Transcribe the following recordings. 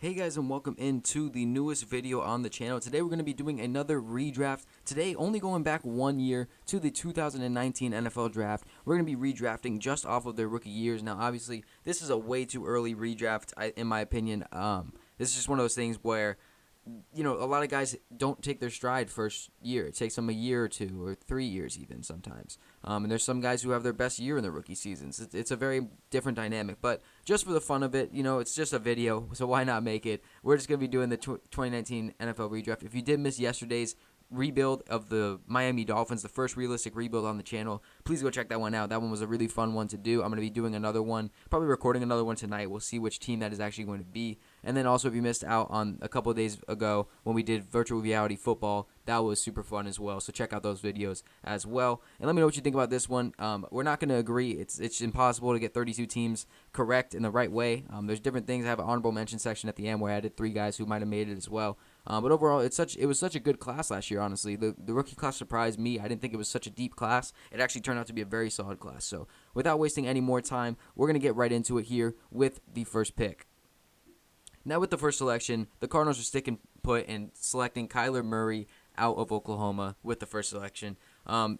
Hey guys, and welcome into the newest video on the channel. Today we're going to be doing another redraft. Today only going back 1 year to the 2019 NFL draft. We're going to be redrafting just off of their rookie years. Now obviously this is a way too early redraft in my opinion. This is just one of those things where a lot of guys don't take their stride first year. It takes them a year or 2 or 3 years even sometimes. And there's some guys who have their best year in their rookie seasons. It's a very different dynamic. But just for the fun of it, it's just a video, so why not make it? We're just going to be doing the 2019 NFL redraft. If you did miss yesterday's rebuild of the Miami Dolphins, the first realistic rebuild on the channel, please go check that one out. That one was a really fun one to do. I'm going to be doing another one, probably recording another one tonight. We'll see which team that is actually going to be. And then also, if you missed out on a couple of days ago when we did virtual reality football, that was super fun as well. So check out those videos as well. And let me know what you think about this one. We're not going to agree. It's impossible to get 32 teams correct in the right way. There's different things. I have an honorable mention section at the end where I added 3 guys who might have made it as well. But overall, it was such a good class last year, honestly. The rookie class surprised me. I didn't think it was such a deep class. It actually turned out to be a very solid class. So without wasting any more time, we're going to get right into it here with the first pick. Now with the first selection, the Cardinals are sticking put and selecting Kyler Murray out of Oklahoma with the first selection.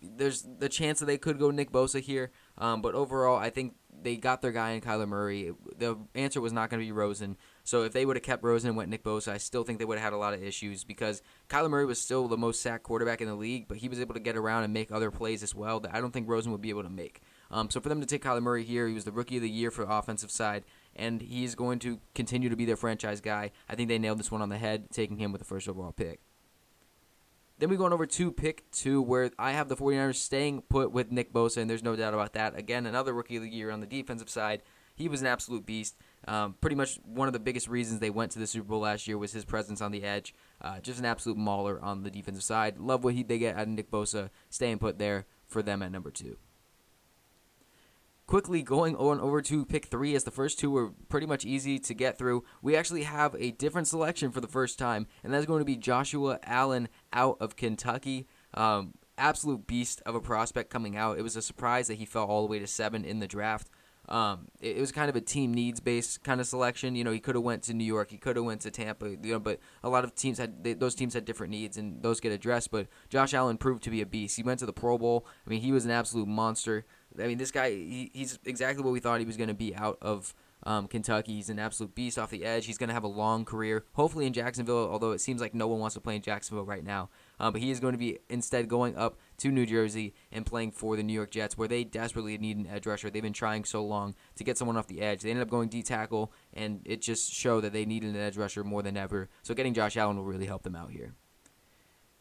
There's the chance that they could go Nick Bosa here, but overall, I think they got their guy in Kyler Murray. The answer was not going to be Rosen, so if they would have kept Rosen and went Nick Bosa, I still think they would have had a lot of issues because Kyler Murray was still the most sacked quarterback in the league, but he was able to get around and make other plays as well that I don't think Rosen would be able to make. So for them to take Kyler Murray here, he was the rookie of the year for the offensive side, and he's going to continue to be their franchise guy. I think they nailed this one on the head, taking him with the first overall pick. Then we go on over to pick 2, where I have the 49ers staying put with Nick Bosa, and there's no doubt about that. Again, another rookie of the year on the defensive side. He was an absolute beast. Pretty much one of the biggest reasons they went to the Super Bowl last year was his presence on the edge. Just an absolute mauler on the defensive side. Love what they get out of Nick Bosa, staying put there for them at number 2. Quickly going on over to pick 3, as the first 2 were pretty much easy to get through. We actually have a different selection for the first time, and that's going to be Joshua Allen out of Kentucky. Absolute beast of a prospect coming out. It was a surprise that he fell all the way to 7 in the draft. It was kind of a team needs-based kind of selection. He could have went to New York, he could have went to Tampa, but a lot of teams those teams had different needs, and those get addressed. But Josh Allen proved to be a beast. He went to the Pro Bowl. I mean, he was an absolute monster. I mean, this guy, he's exactly what we thought he was going to be out of Kentucky. He's an absolute beast off the edge. He's going to have a long career, hopefully in Jacksonville, although it seems like no one wants to play in Jacksonville right now. But he is going to be instead going up to New Jersey and playing for the New York Jets, where they desperately need an edge rusher. They've been trying so long to get someone off the edge. They ended up going D-tackle, and it just showed that they needed an edge rusher more than ever. So getting Josh Allen will really help them out here.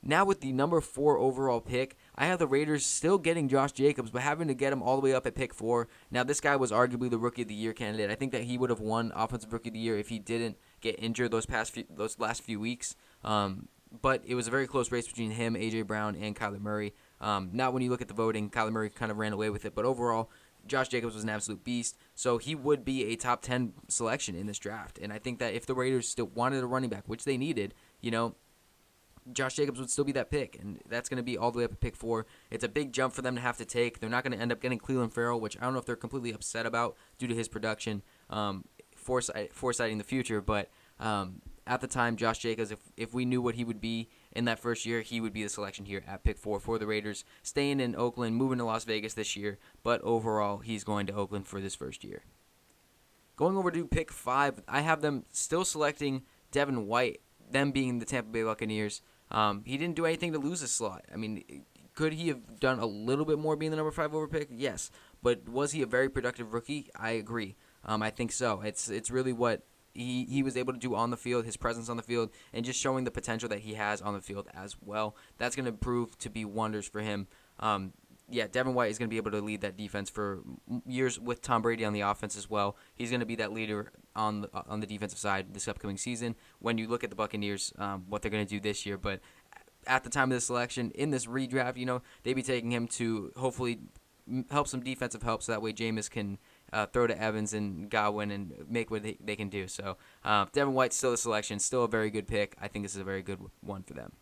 Now with the number 4 overall pick, I have the Raiders still getting Josh Jacobs, but having to get him all the way up at pick 4. Now this guy was arguably the Rookie of the Year candidate. I think that he would have won Offensive Rookie of the Year if he didn't get injured those last few weeks. But it was a very close race between him, A.J. Brown, and Kyler Murray. Not when you look at the voting, Kyler Murray kind of ran away with it, but overall, Josh Jacobs was an absolute beast, so he would be a top 10 selection in this draft. And I think that if the Raiders still wanted a running back, which they needed, Josh Jacobs would still be that pick, and that's going to be all the way up at pick 4. It's a big jump for them to have to take. They're not going to end up getting Clelin Ferrell, which I don't know if they're completely upset about due to his production, foresighting the future. But at the time, Josh Jacobs, if we knew what he would be in that first year, he would be the selection here at pick 4 for the Raiders, staying in Oakland, moving to Las Vegas this year. But overall, he's going to Oakland for this first year. Going over to pick 5, I have them still selecting Devin White, them being the Tampa Bay Buccaneers. He didn't do anything to lose his slot. I mean, could he have done a little bit more being the number 5 over pick? Yes. But was he a very productive rookie? I agree. I think so. It's really what he was able to do on the field, his presence on the field, and just showing the potential that he has on the field as well. That's going to prove to be wonders for him. Devin White is going to be able to lead that defense for years with Tom Brady on the offense as well. He's going to be that leader on the defensive side this upcoming season. When you look at the Buccaneers, what they're going to do this year, but at the time of the selection in this redraft, they'd be taking him to hopefully help some defensive help, so that way Jameis can throw to Evans and Godwin and make what they can do. So Devin White's still the selection, still a very good pick. I think this is a very good one for them.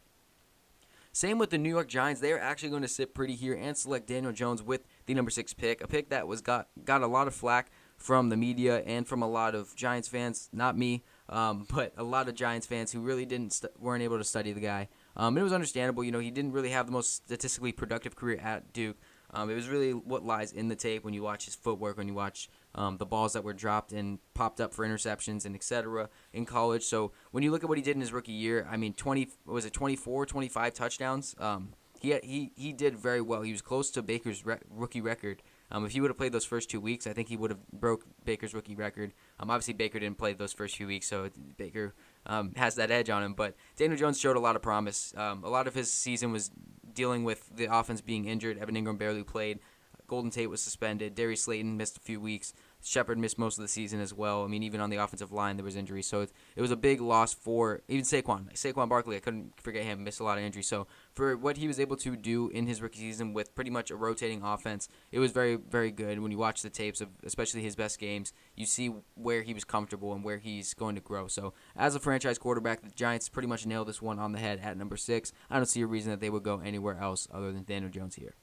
Same with the New York Giants. They are actually going to sit pretty here and select Daniel Jones with the number 6 pick, a pick that got a lot of flack from the media and from a lot of Giants fans, not me. but a lot of Giants fans who really weren't able to study the guy. And it was understandable. He didn't really have the most statistically productive career at Duke. It was really what lies in the tape when you watch his footwork, when you watch the balls that were dropped and popped up for interceptions and etc. in college. So when you look at what he did in his rookie year, 24, 25 touchdowns? He did very well. He was close to Baker's rookie record. If he would have played those first 2 weeks, I think he would have broke Baker's rookie record. Obviously, Baker didn't play those first few weeks, so Baker has that edge on him. But Daniel Jones showed a lot of promise. A lot of his season was dealing with the offense being injured. Evan Ingram barely played. Golden Tate was suspended. Darius Slayton missed a few weeks. Shepard missed most of the season as well. Even on the offensive line, there was injuries. So it was a big loss for even Saquon. Saquon Barkley, I couldn't forget him, missed a lot of injuries. So for what he was able to do in his rookie season with pretty much a rotating offense, it was very, very good. When you watch the tapes of especially his best games, you see where he was comfortable and where he's going to grow. So as a franchise quarterback, the Giants pretty much nailed this one on the head at number 6. I don't see a reason that they would go anywhere else other than Daniel Jones here.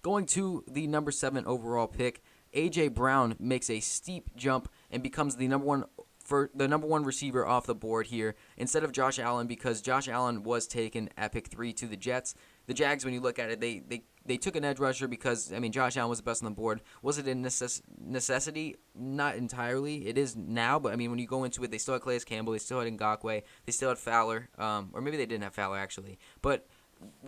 Going to the number 7 overall pick, A.J. Brown makes a steep jump and becomes the number one receiver off the board here instead of Josh Allen, because Josh Allen was taken at pick 3 to the Jets. The Jags, when you look at it, they took an edge rusher because, Josh Allen was the best on the board. Was it a necessity? Not entirely. It is now, but, when you go into it, they still had Calais Campbell, they still had Ngakoue, they still had Fowler, or maybe they didn't have Fowler, actually. But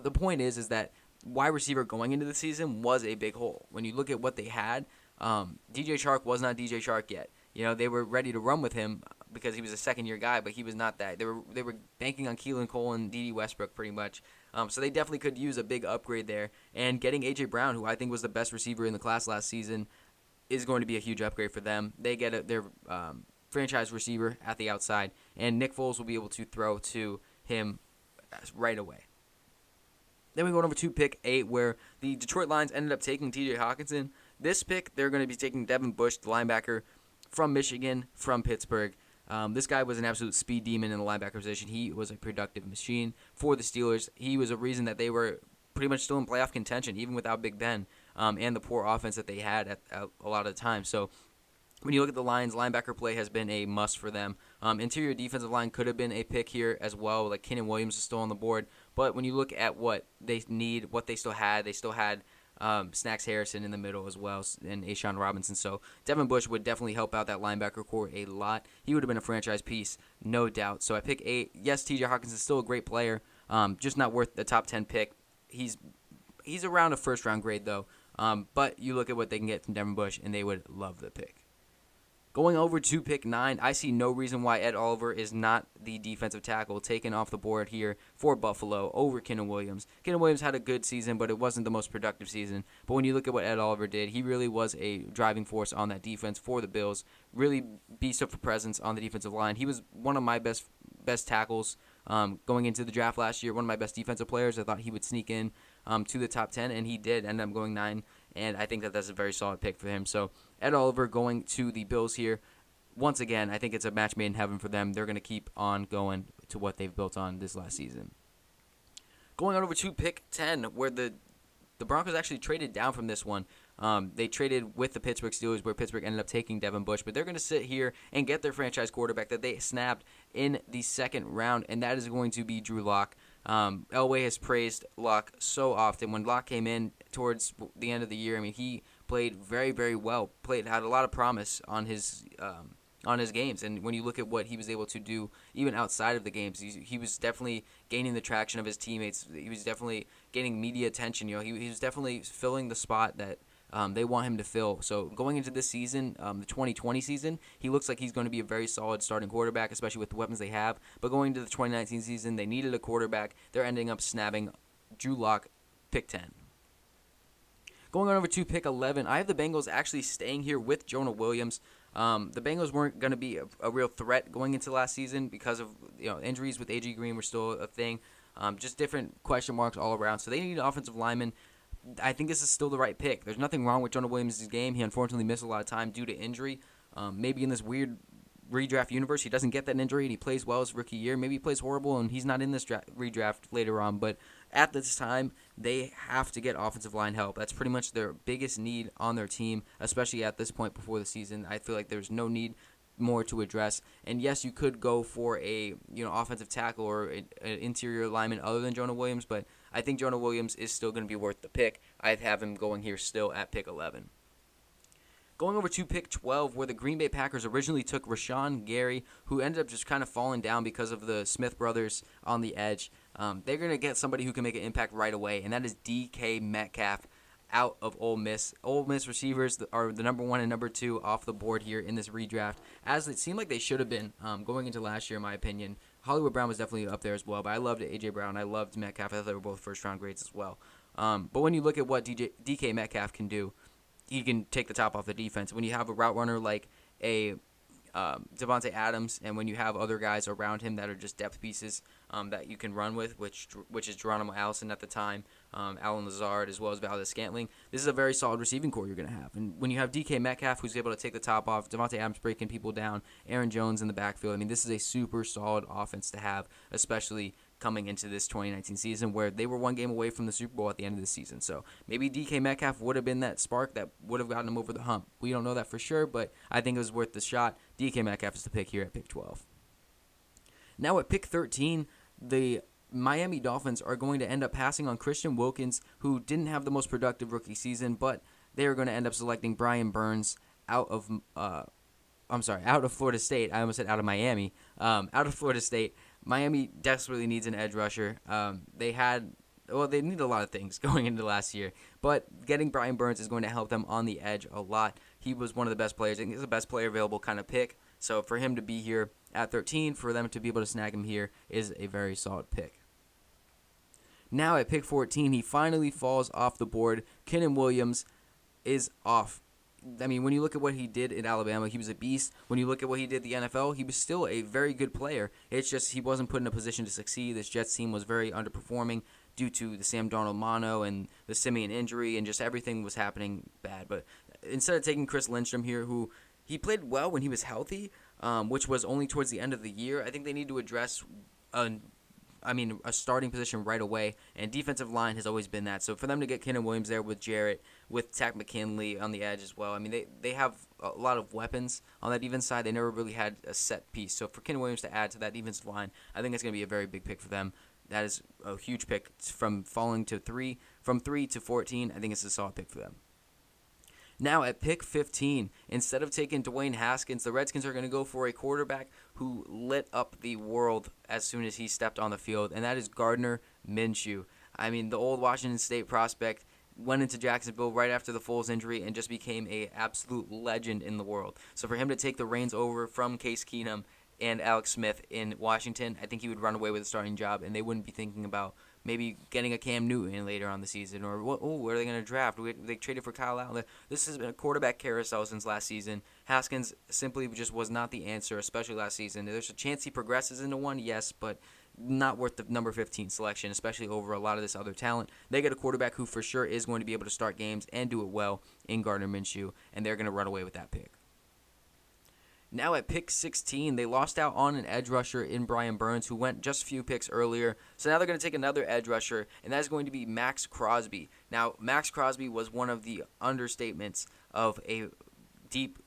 the point is that wide receiver going into the season was a big hole. When you look at what they had, DJ Chark was not DJ Chark yet. They were ready to run with him because he was a second-year guy, but he was not that. They were banking on Keelan Cole and D.D. Westbrook pretty much. So they definitely could use a big upgrade there. And getting A.J. Brown, who I think was the best receiver in the class last season, is going to be a huge upgrade for them. They get their franchise receiver at the outside, and Nick Foles will be able to throw to him right away. Then we go over to pick 8, where the Detroit Lions ended up taking T.J. Hockenson. This pick, they're going to be taking Devin Bush, the linebacker from Michigan, from Pittsburgh. This guy was an absolute speed demon in the linebacker position. He was a productive machine for the Steelers. He was a reason that they were pretty much still in playoff contention, even without Big Ben, and the poor offense that they had at a lot of the time. So when you look at the Lions, linebacker play has been a must for them. Interior defensive line could have been a pick here as well. Like Kenan Williams is still on the board. But when you look at what they need, what they still had Snacks Harrison in the middle as well, and Ashawn Robinson. So Devin Bush would definitely help out that linebacker core a lot. He would have been a franchise piece, no doubt. So I pick 8. Yes, T.J. Hockenson is still a great player, just not worth the top 10 pick. He's around a first-round grade, though. But you look at what they can get from Devin Bush, and they would love the pick. Going over to pick 9, I see no reason why Ed Oliver is not the defensive tackle taken off the board here for Buffalo over Kenan Williams. Kenan Williams had a good season, but it wasn't the most productive season. But when you look at what Ed Oliver did, he really was a driving force on that defense for the Bills. Really beast up for presence on the defensive line. He was one of my best tackles going into the draft last year. One of my best defensive players. I thought he would sneak in to the top 10, and he did end up going 9. And I think that that's a very solid pick for him. So Ed Oliver going to the Bills here. Once again, I think it's a match made in heaven for them. They're going to keep on going to what they've built on this last season. Going on over to pick 10, where the Broncos actually traded down from this one. They traded with the Pittsburgh Steelers, where Pittsburgh ended up taking Devin Bush. But they're going to sit here and get their franchise quarterback that they snapped in the second round, and that is going to be Drew Lock. Elway has praised Lock so often. When Lock came in towards the end of the year, he played very, very well. Had a lot of promise on his games, and when you look at what he was able to do, even outside of the games, he was definitely gaining the traction of his teammates. He was definitely gaining media attention. He was definitely filling the spot that they want him to fill. So going into this season, the 2020 season, he looks like he's going to be a very solid starting quarterback, especially with the weapons they have. But going into the 2019 season, they needed a quarterback. They're ending up snapping Drew Lock, pick 10. Going on over to pick 11, I have the Bengals actually staying here with Jonah Williams. The Bengals weren't going to be a real threat going into last season because of injuries with A.J. Green were still a thing. Just different question marks all around. So they need an offensive lineman. I think this is still the right pick. There's nothing wrong with Jonah Williams' game. He unfortunately missed a lot of time due to injury. Maybe in this weird redraft universe, he doesn't get that injury and he plays well his rookie year. Maybe he plays horrible and he's not in this redraft later on. But at this time, they have to get offensive line help. That's pretty much their biggest need on their team, especially at this point before the season. I feel like there's no need more to address. And yes, you could go for a offensive tackle or an interior lineman other than Jonah Williams, but I think Jonah Williams is still going to be worth the pick. I'd have him going here still at pick 11. Going over to pick 12, where the Green Bay Packers originally took Rashawn Gary, who ended up just kind of falling down because of the Smith brothers on the edge. They're going to get somebody who can make an impact right away, and that is D.K. Metcalf out of Ole Miss. Ole Miss receivers are the number 1 and number 2 off the board here in this redraft, as it seemed like they should have been going into last year, in my opinion. Hollywood Brown was definitely up there as well, but I loved A.J. Brown. I loved Metcalf. I thought they were both first-round grades as well. But when you look at what D.K. Metcalf can do, he can take the top off the defense. When you have a route runner like a Devontae Adams, and when you have other guys around him that are just depth pieces that you can run with, which is Geronimo Allison at the time, Alan Lazard, as well as Valdez-Scantling, this is a very solid receiving core you're going to have. And when you have D.K. Metcalf, who's able to take the top off, Devontae Adams breaking people down, Aaron Jones in the backfield, I mean, this is a super solid offense to have, especially coming into this 2019 season where they were one game away from the Super Bowl at the end of the season. So maybe DK Metcalf would have been that spark that would have gotten him over the hump. We don't know that for sure, but I think it was worth the shot. DK Metcalf is the pick here at pick 12. Now at pick 13, the Miami Dolphins are going to end up passing on Christian Wilkins, who didn't have the most productive rookie season, but they are going to end up selecting Brian Burns out of Florida State. I almost said out of Miami. Out of Florida State. Miami desperately needs an edge rusher. They need a lot of things going into last year, but getting Brian Burns is going to help them on the edge a lot. He was one of the best players. I think he's the best player available kind of pick. So for him to be here at 13, for them to be able to snag him here is a very solid pick. Now at pick 14, he finally falls off the board. Quinnen Williams is off. I mean, when you look at what he did in Alabama, he was a beast. When you look at what he did in the NFL, he was still a very good player. It's just he wasn't put in a position to succeed. This Jets team was very underperforming due to the Sam Darnold mono and the Simeon injury, and just everything was happening bad. But instead of taking Chris Lindstrom here, who he played well when he was healthy, which was only towards the end of the year, I think they need to address a starting position right away, and defensive line has always been that. So for them to get Quinnen Williams there with Jarrett, with Takk McKinley on the edge as well, I mean, they have a lot of weapons on that defense side. They never really had a set piece. So for Quinnen Williams to add to that defensive line, I think it's going to be a very big pick for them. That is a huge pick from falling to 3. From 3 to 14, I think it's a solid pick for them. Now at pick 15, instead of taking Dwayne Haskins, the Redskins are going to go for a quarterback who lit up the world as soon as he stepped on the field, and that is Gardner Minshew. I mean, the old Washington State prospect went into Jacksonville right after the Foles injury and just became an absolute legend in the world. So for him to take the reins over from Case Keenum and Alex Smith in Washington, I think he would run away with a starting job, and they wouldn't be thinking about maybe getting a Cam Newton later on the season, or what are they going to draft? They traded for Kyle Allen. This has been a quarterback carousel since last season. Haskins simply just was not the answer, especially last season. There's a chance he progresses into one, yes, but not worth the number 15 selection, especially over a lot of this other talent. They get a quarterback who for sure is going to be able to start games and do it well in Gardner Minshew, and they're going to run away with that pick. Now at pick 16, they lost out on an edge rusher in Brian Burns, who went just a few picks earlier. So now they're going to take another edge rusher, and that is going to be Maxx Crosby. Now, Maxx Crosby was one of the understatements of a deep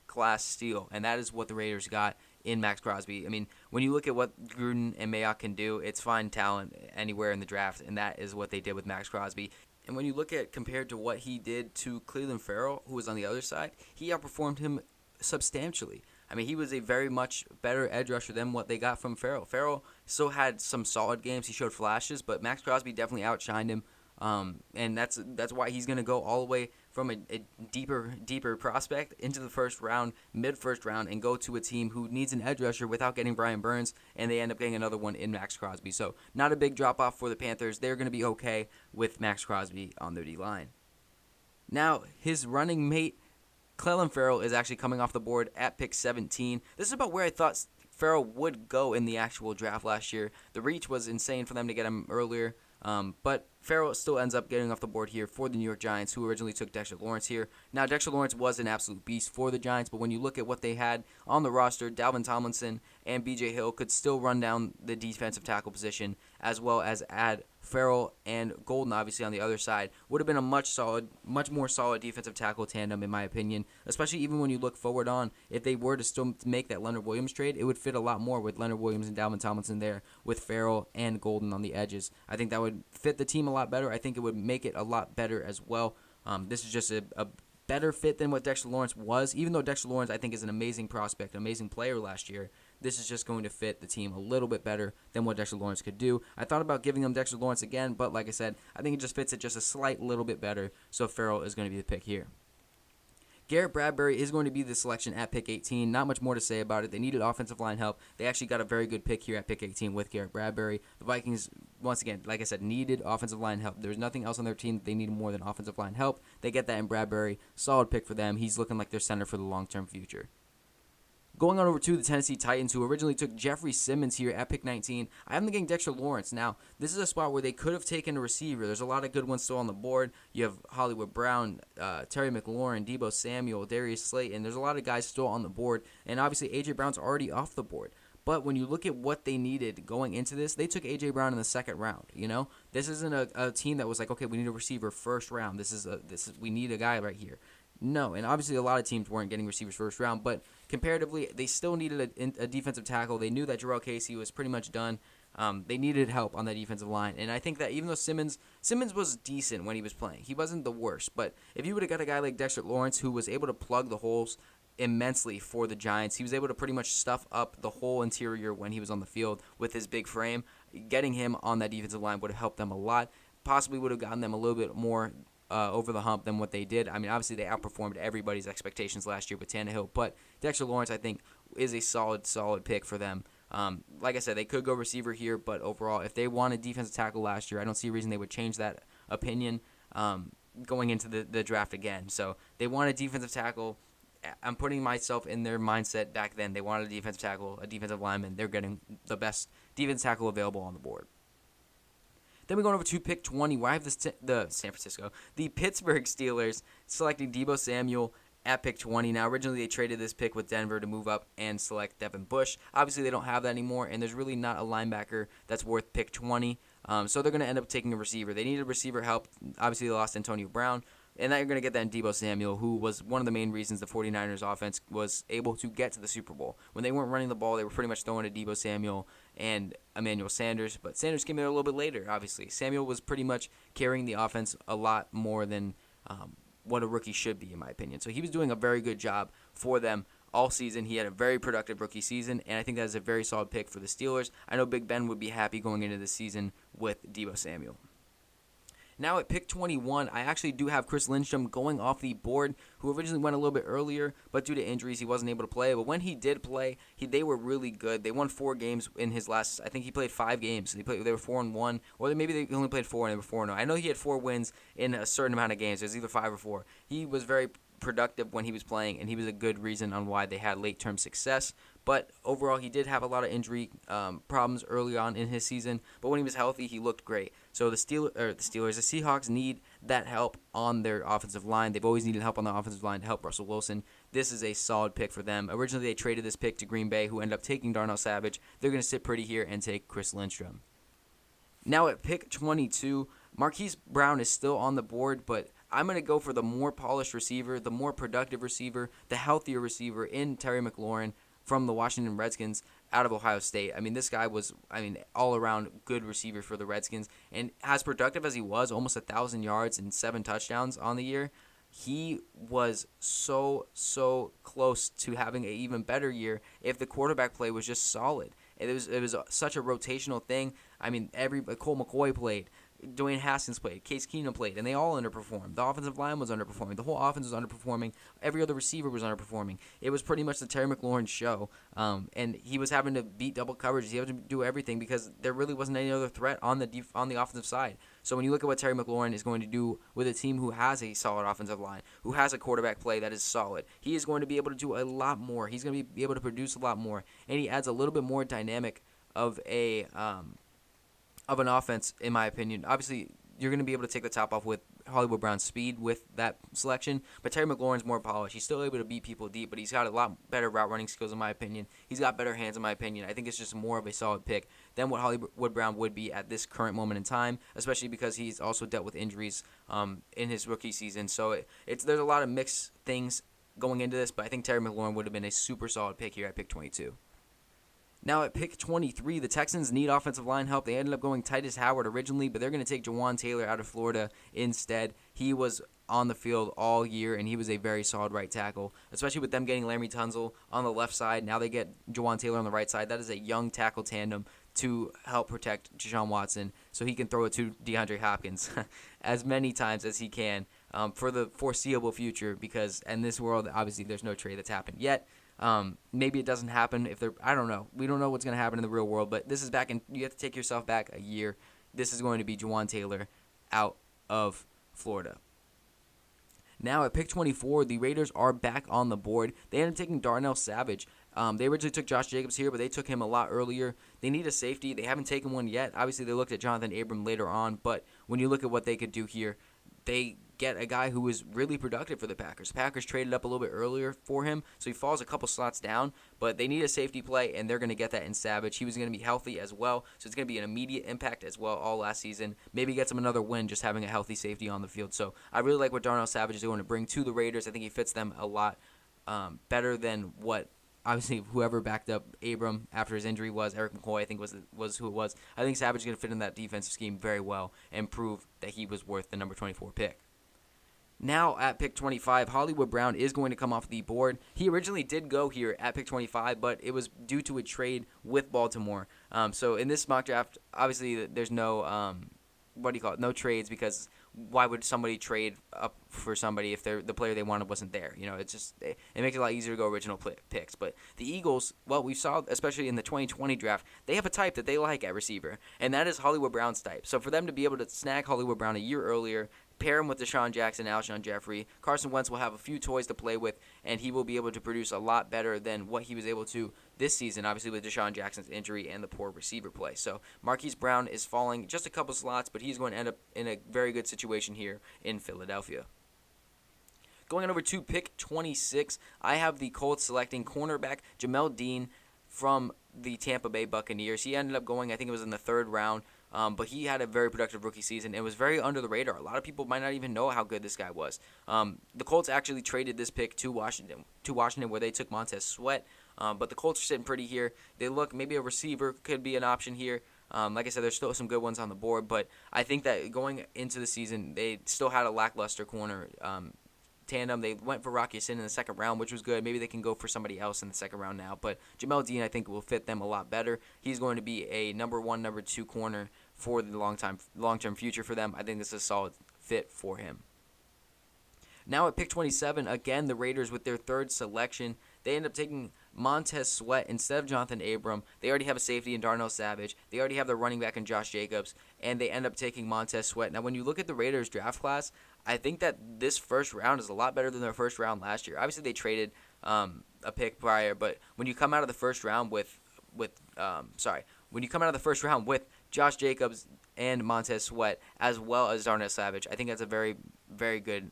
class steal, and that is what the Raiders got in Maxx Crosby. I mean, when you look at what Gruden and Mayock can do, it's find talent anywhere in the draft, and that is what they did with Maxx Crosby. And when you look at compared to what he did to Clelin Ferrell, who was on the other side, he outperformed him substantially. I mean, he was a very much better edge rusher than what they got from Ferrell. Ferrell still had some solid games. He showed flashes, but Maxx Crosby definitely outshined him. And that's why he's going to go all the way from a deeper prospect into the first round, mid-first round, and go to a team who needs an edge rusher without getting Brian Burns, and they end up getting another one in Maxx Crosby. So not a big drop-off for the Panthers. They're going to be okay with Maxx Crosby on their D-line. Now, his running mate, Clelin Ferrell, is actually coming off the board at pick 17. This is about where I thought Ferrell would go in the actual draft last year. The reach was insane for them to get him earlier, but Ferrell still ends up getting off the board here for the New York Giants, who originally took Dexter Lawrence here. Now, Dexter Lawrence was an absolute beast for the Giants, but when you look at what they had on the roster, Dalvin Tomlinson and B.J. Hill could still run down the defensive tackle position, as well as add Ferrell and Golden, obviously, on the other side, would have been a much more solid defensive tackle tandem, in my opinion, especially even when you look forward on. If they were to still make that Leonard Williams trade, it would fit a lot more with Leonard Williams and Dalvin Tomlinson there, with Ferrell and Golden on the edges. I think that would fit the team a lot better. I think it would make it a lot better as well. This is just a better fit than what Dexter Lawrence was, even though Dexter Lawrence, I think, is an amazing prospect, an amazing player last year. This is just going to fit the team a little bit better than what Dexter Lawrence could do. I thought about giving him Dexter Lawrence again, but like I said, I think it just fits it just a slight little bit better, so Ferrell is going to be the pick here. Garrett Bradbury is going to be the selection at pick 18. Not much more to say about it. They needed offensive line help. They actually got a very good pick here at pick 18 with Garrett Bradbury. The Vikings, once again, like I said, needed offensive line help. There's nothing else on their team that they needed more than offensive line help. They get that in Bradbury. Solid pick for them. He's looking like their center for the long-term future. Going on over to the Tennessee Titans, who originally took Jeffrey Simmons here at pick 19. I have them getting Dexter Lawrence. Now, this is a spot where they could have taken a receiver. There's a lot of good ones still on the board. You have Hollywood Brown, Terry McLaurin, Deebo Samuel, Darius Slayton. There's a lot of guys still on the board. And obviously, A.J. Brown's already off the board. But when you look at what they needed going into this, they took A.J. Brown in the second round. You know, this isn't a team that was like, okay, we need a receiver first round. We need a guy right here. No, and obviously a lot of teams weren't getting receivers first round, but comparatively, they still needed a defensive tackle. They knew that Jarrell Casey was pretty much done. They needed help on that defensive line, and I think that even though Simmons was decent when he was playing, he wasn't the worst, but if you would have got a guy like Dexter Lawrence who was able to plug the holes immensely for the Giants, he was able to pretty much stuff up the whole interior when he was on the field with his big frame. Getting him on that defensive line would have helped them a lot, possibly would have gotten them a little bit more over the hump than what they did. I mean, obviously they outperformed everybody's expectations last year with Tannehill, but Dexter Lawrence, I think, is a solid pick for them. Like I said, they could go receiver here, but overall, if they wanted defensive tackle last year, I don't see a reason they would change that opinion going into the draft again. So they wanted defensive tackle. I'm putting myself in their mindset back then. They wanted a defensive tackle, a defensive lineman. They're getting the best defensive tackle available on the board. Then we go over to pick 20, where I have the Pittsburgh Steelers selecting Deebo Samuel at pick 20. Now, originally they traded this pick with Denver to move up and select Devin Bush. Obviously, they don't have that anymore, and there's really not a linebacker that's worth pick 20. So they're going to end up taking a receiver. They needed receiver help. Obviously, they lost Antonio Brown. And now you're going to get that in Deebo Samuel, who was one of the main reasons the 49ers offense was able to get to the Super Bowl. When they weren't running the ball, they were pretty much throwing to Deebo Samuel and Emmanuel Sanders. But Sanders came in a little bit later, obviously. Samuel was pretty much carrying the offense a lot more than what a rookie should be, in my opinion. So he was doing a very good job for them all season. He had a very productive rookie season, and I think that is a very solid pick for the Steelers. I know Big Ben would be happy going into the season with Deebo Samuel. Now at pick 21, I actually do have Chris Lindstrom going off the board, who originally went a little bit earlier, but due to injuries, he wasn't able to play. But when he did play, they were really good. They won 4 games in his last, I think he played 5 games. They were 4-1, or maybe they only played 4 and they were 4-0. I know he had 4 wins in a certain amount of games. It was either 5 or 4. He was very productive when he was playing, and he was a good reason on why they had late-term success. But overall, he did have a lot of injury problems early on in his season. But when he was healthy, he looked great. So the Seahawks need that help on their offensive line. They've always needed help on the offensive line to help Russell Wilson. This is a solid pick for them. Originally, they traded this pick to Green Bay, who ended up taking Darnell Savage. They're going to sit pretty here and take Chris Lindstrom. Now at pick 22, Marquise Brown is still on the board, but I'm going to go for the more polished receiver, the more productive receiver, the healthier receiver in Terry McLaurin from the Washington Redskins out of Ohio State. I mean, this guy was, all-around good receiver for the Redskins. And as productive as he was, almost 1,000 yards and 7 touchdowns on the year, he was so close to having an even better year if the quarterback play was just solid. It was such a rotational thing. I mean, Cole McCoy played. Dwayne Haskins played, Case Keenum played, and they all underperformed. The offensive line was underperforming. The whole offense was underperforming. Every other receiver was underperforming. It was pretty much the Terry McLaurin show, and he was having to beat double coverage. He had to do everything because there really wasn't any other threat on the offensive side. So when you look at what Terry McLaurin is going to do with a team who has a solid offensive line, who has a quarterback play that is solid, he is going to be able to do a lot more. He's going to be able to produce a lot more, and he adds a little bit more dynamic of an offense, in my opinion. Obviously, you're going to be able to take the top off with Hollywood Brown's speed with that selection, but Terry McLaurin's more polished. He's still able to beat people deep, but he's got a lot better route running skills in my opinion. He's got better hands in my opinion. I think it's just more of a solid pick than what Hollywood Brown would be at this current moment in time, especially because he's also dealt with injuries in his rookie season. So there's a lot of mixed things going into this, but I think Terry McLaurin would have been a super solid pick here at pick 22. Now at pick 23, the Texans need offensive line help. They ended up going Tytus Howard originally, but they're going to take Jawaan Taylor out of Florida instead. He was on the field all year, and he was a very solid right tackle, especially with them getting Laremy Tunsil on the left side. Now they get Jawaan Taylor on the right side. That is a young tackle tandem to help protect Deshaun Watson so he can throw it to DeAndre Hopkins as many times as he can for the foreseeable future, because in this world, obviously, there's no trade that's happened yet. Maybe it doesn't happen if I don't know. We don't know what's going to happen in the real world, but this is you have to take yourself back a year. This is going to be Jawaan Taylor out of Florida. Now at pick 24, the Raiders are back on the board. They ended up taking Darnell Savage. They originally took Josh Jacobs here, but they took him a lot earlier. They need a safety. They haven't taken one yet. Obviously, they looked at Jonathan Abram later on, but when you look at what they could do here, they get a guy who was really productive for the Packers. The Packers traded up a little bit earlier for him, so he falls a couple slots down, but they need a safety play, and they're going to get that in Savage. He was going to be healthy as well, so it's going to be an immediate impact as well all last season. Maybe gets him another win just having a healthy safety on the field. So I really like what Darnell Savage is going to bring to the Raiders. I think he fits them a lot better than what obviously whoever backed up Abram after his injury was. Eric McCoy, I think, was who it was. I think Savage is going to fit in that defensive scheme very well and prove that he was worth the number 24 pick. Now at pick 25, Hollywood Brown is going to come off the board. He originally did go here at pick 25, but it was due to a trade with Baltimore. So in this mock draft, obviously there's no no trades, because why would somebody trade up for somebody if the player they wanted wasn't there? It's just it makes it a lot easier to go original picks. But the Eagles, well, we saw especially in the 2020 draft, they have a type that they like at receiver, and that is Hollywood Brown's type. So for them to be able to snag Hollywood Brown a year earlier, pair him with Deshaun Jackson and Alshon Jeffrey, Carson Wentz will have a few toys to play with, and he will be able to produce a lot better than what he was able to this season, obviously with Deshaun Jackson's injury and the poor receiver play. So Marquise Brown is falling just a couple slots, but he's going to end up in a very good situation here in Philadelphia. Going on over to pick 26, I have the Colts selecting cornerback Jamel Dean from the Tampa Bay Buccaneers. He ended up going, I think it was in the third round. But he had a very productive rookie season. It was very under the radar. A lot of people might not even know how good this guy was. The Colts actually traded this pick to Washington where they took Montez Sweat. But the Colts are sitting pretty here. They look, maybe a receiver could be an option here. Like I said, there's still some good ones on the board. But I think that going into the season, they still had a lackluster corner tandem. They went for Hockenson in the second round, which was good. Maybe they can go for somebody else in the second round now. But Jamel Dean, I think, will fit them a lot better. He's going to be a number 1, number 2 corner for the long-term future for them. I think this is a solid fit for him. Now at pick 27, again, the Raiders with their third selection, they end up taking Montez Sweat instead of Jonathan Abram. They already have a safety in Darnell Savage. They already have their running back in Josh Jacobs, and they end up taking Montez Sweat. Now, when you look at the Raiders draft class, I think that this first round is a lot better than their first round last year. Obviously, they traded a pick prior, but when you come out of the first round with Josh Jacobs and Montez Sweat, as well as Darnell Savage, I think that's a very, very good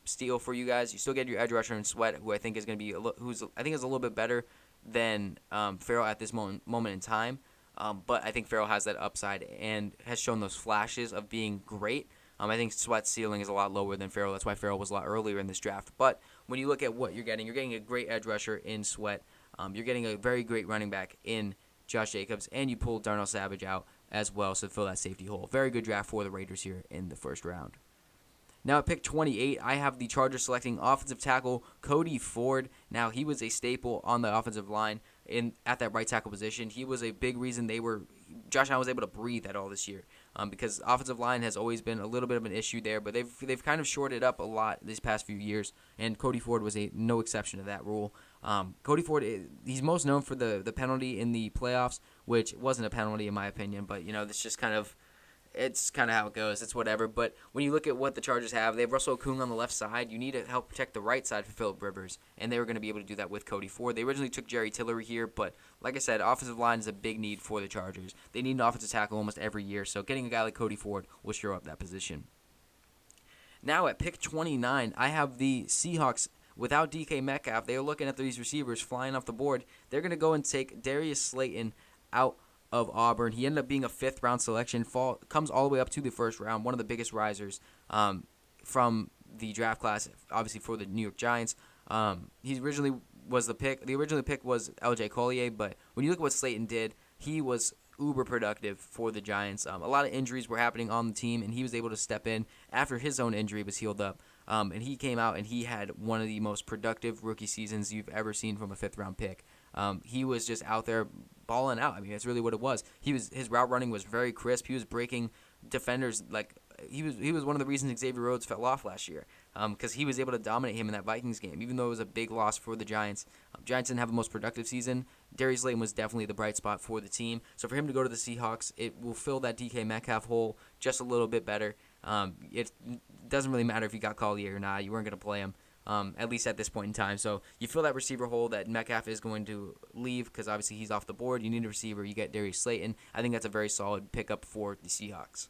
steal for you guys. You still get your edge rusher in Sweat, who I think is going to be is a little bit better than Ferrell at this moment in time. But I think Ferrell has that upside and has shown those flashes of being great. I think Sweat's ceiling is a lot lower than Ferrell. That's why Ferrell was a lot earlier in this draft. But when you look at what you're getting a great edge rusher in Sweat. You're getting a very great running back in Josh Jacobs, and you pulled Darnell Savage out as well to fill that safety hole. Very good draft for the Raiders here in the first round. Now at pick 28, I have the Chargers selecting offensive tackle Cody Ford. Now, he was a staple on the offensive line at that right tackle position. He was a big reason Josh Allen was able to breathe at all this year, because offensive line has always been a little bit of an issue there, but they've kind of shorted up a lot these past few years, and Cody Ford was no exception to that rule. Cody Ford, he's most known for the penalty in the playoffs, which wasn't a penalty in my opinion, but it's just it's kind of how it goes. It's whatever. But when you look at what the Chargers have, they have Russell Okung on the left side. You need to help protect the right side for Phillip Rivers, and they were going to be able to do that with Cody Ford. They originally took Jerry Tillery here, but like I said, offensive line is a big need for the Chargers. They need an offensive tackle almost every year, so getting a guy like Cody Ford will shore up that position. Now at pick 29, I have the Seahawks without D.K Metcalf. They're looking at these receivers flying off the board. They're going to go and take Darius Slayton out of Auburn. He ended up being a 5th-round selection, comes all the way up to the 1st round, one of the biggest risers from the draft class, obviously for the New York Giants. He originally was the pick. The original pick was L.J. Collier, but when you look at what Slayton did, he was uber productive for the Giants. A lot of injuries were happening on the team, and he was able to step in after his own injury was healed up. And he came out, and he had one of the most productive rookie seasons you've ever seen from a 5th-round pick. He was just out there balling out. I mean, that's really what it was. His route running was very crisp. He was breaking defenders like he was one of the reasons Xavier Rhodes fell off last year, because he was able to dominate him in that Vikings game, even though it was a big loss for the Giants. Giants didn't have the most productive season. Darius Slayton was definitely the bright spot for the team. So for him to go to the Seahawks, it will fill that DK Metcalf hole just a little bit better. It doesn't really matter if you got Collier or not. You weren't going to play him, at least at this point in time. So you fill that receiver hole that Metcalf is going to leave, because obviously he's off the board. You need a receiver. You get Darius Slayton. I think that's a very solid pickup for the Seahawks.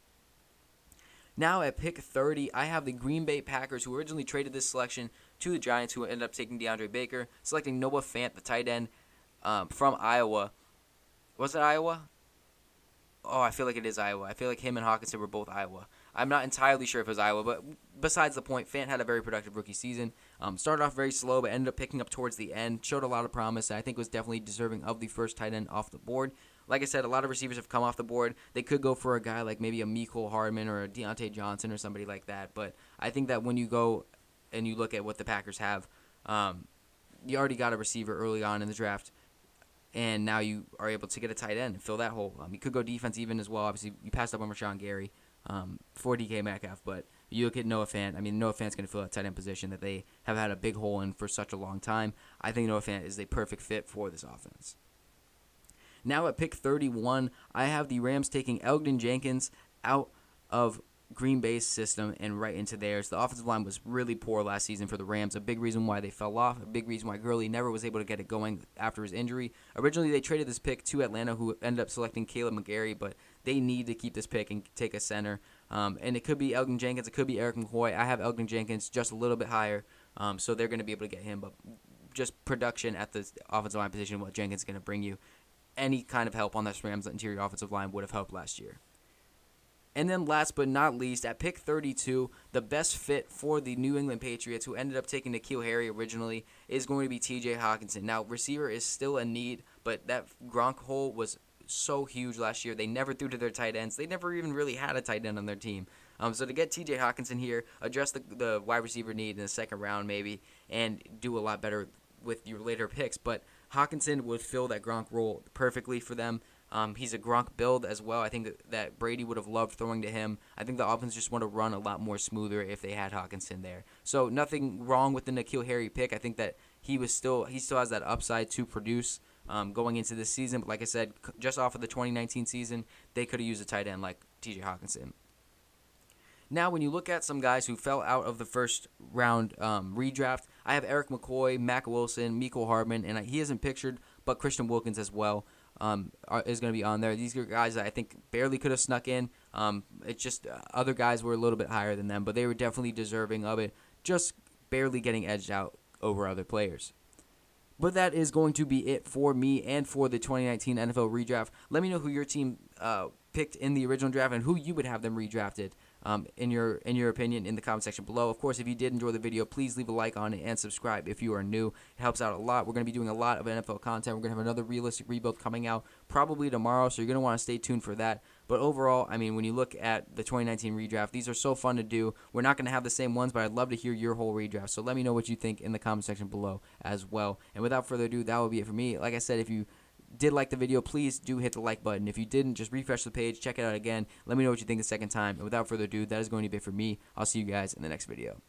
Now at pick 30, I have the Green Bay Packers, who originally traded this selection to the Giants, who ended up taking DeAndre Baker, selecting Noah Fant, the tight end from Iowa. Was it Iowa? Oh, I feel like it is Iowa. I feel like him and Hockenson were both Iowa. I'm not entirely sure if it was Iowa, but besides the point, Fant had a very productive rookie season. Started off very slow, but ended up picking up towards the end. Showed a lot of promise, and I think was definitely deserving of the first tight end off the board. Like I said, a lot of receivers have come off the board. They could go for a guy like maybe a Mecole Hardman or a Deontay Johnson or somebody like that. But I think that when you go and you look at what the Packers have, you already got a receiver early on in the draft, and now you are able to get a tight end and fill that hole. You could go defense even as well. Obviously, you passed up on Rashawn Gary for DK Metcalf, but you look at Noah Fant. I mean, Noah Fant's going to fill that tight end position that they have had a big hole in for such a long time. I think Noah Fant is the perfect fit for this offense. Now at pick 31, I have the Rams taking Elgton Jenkins out of Green Bay's system and right into theirs. The offensive line was really poor last season for the Rams, a big reason why they fell off, a big reason why Gurley never was able to get it going after his injury. Originally, they traded this pick to Atlanta, who ended up selecting Caleb McGarry, but they need to keep this pick and take a center. And it could be Elgton Jenkins, it could be Eric McCoy. I have Elgton Jenkins just a little bit higher, so they're going to be able to get him, but just production at the offensive line position, what Jenkins is going to bring you. Any kind of help on this Rams interior offensive line would have helped last year. And then last but not least, at pick 32, the best fit for the New England Patriots, who ended up taking N'Keal Harry originally, is going to be T.J. Hockenson. Now, receiver is still a need, but that Gronk hole was so huge last year. They never threw to their tight ends. They never even really had a tight end on their team. So to get T.J. Hockenson here, address the wide receiver need in the second round maybe, and do a lot better with your later picks. But Hockenson would fill that Gronk role perfectly for them. He's a Gronk build as well. I think that Brady would have loved throwing to him. I think the offense just want to run a lot more smoother if they had Hockenson there. So nothing wrong with the N'Keal Harry pick. I think that he still has that upside to produce going into this season. But like I said, just off of the 2019 season, they could have used a tight end like T.J. Hockenson. Now, when you look at some guys who fell out of the first round redraft, I have Eric McCoy, Mack Wilson, Mecole Hardman, and he isn't pictured, but Christian Wilkins as well is going to be on there. These are guys that I think barely could have snuck in. It's just other guys were a little bit higher than them, but they were definitely deserving of it, just barely getting edged out over other players. But that is going to be it for me and for the 2019 NFL redraft. Let me know who your team picked in the original draft and who you would have them redrafted in your opinion in the comment section below. Of course, if you did enjoy the video, please leave a like on it and subscribe if you are new. It helps out a lot. We're going to be doing a lot of NFL content. We're going to have another realistic rebuild coming out probably tomorrow, so you're going to want to stay tuned for that. But overall, I mean, when you look at the 2019 redraft, these are so fun to do. We're not going to have the same ones, but I'd love to hear your whole redraft. So let me know what you think in the comment section below as well. And without further ado, that will be it for me. Like I said, if you did like the video, please do hit the like button. If you didn't, just refresh the page, check it out again. Let me know what you think the second time. And without further ado, that is going to be it for me. I'll see you guys in the next video.